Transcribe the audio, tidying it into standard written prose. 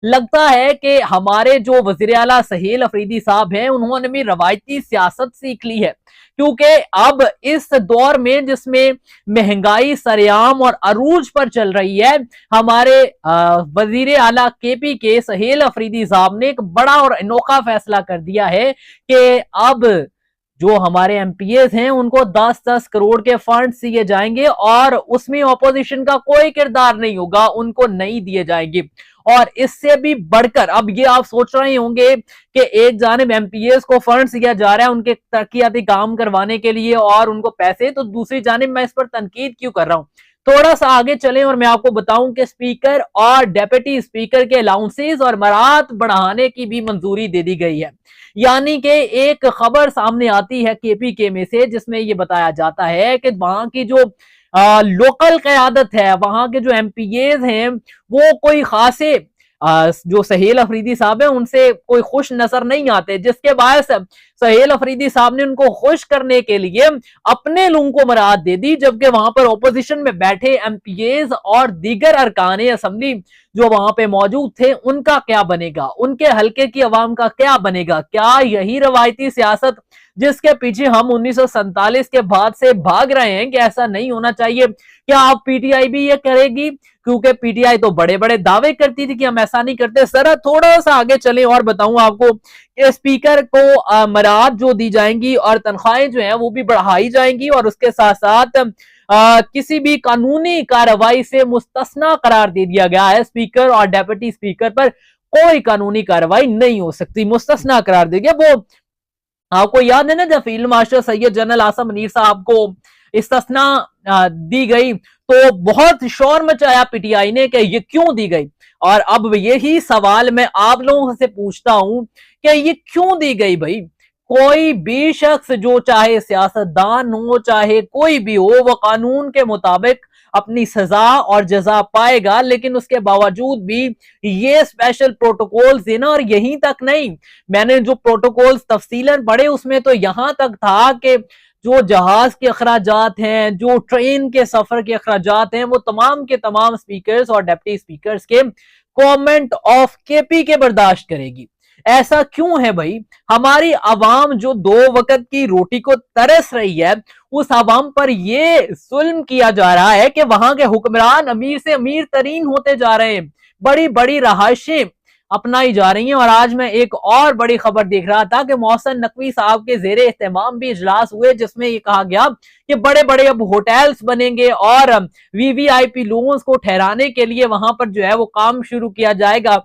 लगता है कि हमारे जो वजीर आला सहेल अफरीदी साहब हैं, उन्होंने भी रवायती सियासत सीख ली है, क्योंकि अब इस दौर में जिसमें महंगाई सरेआम और अरूज पर चल रही है, हमारे वजीर आला केपी के सहेल अफरीदी साहब ने एक बड़ा और अनोखा फैसला कर दिया है कि अब जो हमारे एमपीएस हैं उनको 10-10 करोड़ के फंड दिए जाएंगे और उसमें ऑपोजिशन का कोई किरदार नहीं होगा, उनको नहीं दिए जाएंगे। और इससे भी बढ़कर अब ये आप सोच रहे होंगे कि एक जानिब एमपीएस को फंड दिया जा रहा है उनके तरक्याती काम करवाने के लिए और उनको पैसे, तो दूसरी जानिब मैं इस पर तनकीद क्यों कर रहा हूं। थोड़ा सा आगे चलें और मैं आपको बताऊं कि स्पीकर और डेप्यूटी स्पीकर के अलाउंसेस और मराहत बढ़ाने की भी मंजूरी दे दी गई है। यानी कि एक खबर सामने आती है केपीके में से, जिसमें यह बताया जाता है कि वहां की जो लोकल कयादत है, वहां के जो एमपीएज हैं, वो कोई खासे जो सहेल अफरीदी साहब है उनसे कोई खुश नजर नहीं आते, जिसके बाद सहेल अफरीदी साहब ने उनको खुश करने के लिए अपने लोगों को मराद दे दी, जबकि वहां पर ओपोजिशन में बैठे एमपीएज और दीगर अरकान असेंबली जो वहां पे मौजूद थे उनका क्या बनेगा, उनके हल्के की अवाम का क्या बनेगा। क्या यही रवायती सियासत जिसके पीछे हम 1947 के बाद से भाग रहे हैं कि ऐसा नहीं होना चाहिए, क्या आप पीटीआई भी ये करेगी? क्योंकि पीटीआई तो बड़े बड़े दावे करती थी कि हम ऐसा नहीं करते। जरा थोड़ा सा आगे चले और बताऊं आपको कि स्पीकर को मराद जो दी जाएंगी और तनख्वाहें जो है वो भी बढ़ाई जाएंगी और उसके साथ साथ किसी भी कानूनी कार्रवाई से मुस्तस्ना करार दे दिया गया है। स्पीकर और डेप्यूटी स्पीकर पर कोई कानूनी कार्रवाई नहीं हो सकती, मुस्तस्ना करार दे दिया। वो आपको याद है ना, जब field marshal Syed general Asim Munir साहब को इस्तिस्ना दी गई तो बहुत शोर मचाया पीटीआई ने कि ये क्यों दी गई। और अब यही सवाल मैं आप लोगों से पूछता हूं कि ये क्यों दी गई भाई। कोई भी शख्स जो चाहे सियासतदान हो चाहे कोई भी हो, वो कानून के मुताबिक अपनी सजा और जजा पाएगा, लेकिन उसके बावजूद भी ये स्पेशल प्रोटोकॉल्स देना। और यहीं तक नहीं, मैंने जो प्रोटोकॉल्स तफसीलन पढ़े उसमें तो यहां तक था कि जो जहाज के अखराजात हैं, जो ट्रेन के सफर के अखराजात हैं, वो तमाम के तमाम स्पीकर्स और डिप्टी स्पीकर्स के गवर्नमेंट ऑफ केपी के बर्दाश्त करेगी। ऐसा क्यों है भाई? हमारी आवाम जो 2 वक्त की रोटी को तरस रही है, उस आवाम पर यह जुल्म किया जा रहा है कि वहां के हुक्मरान अमीर से अमीर तरीन होते जा रहे हैं, बड़ी बड़ी रहायशें अपनाई जा रही हैं। और आज मैं एक और बड़ी खबर देख रहा था कि मोहसिन नकवी साहब के जेरे एहतमाम भी इजलास हुए, जिसमें ये कहा गया कि बड़े बड़े अब होटल्स बनेंगे और वीवीआईपी लोगों को ठहराने के लिए वहां पर जो है वो काम शुरू किया जाएगा।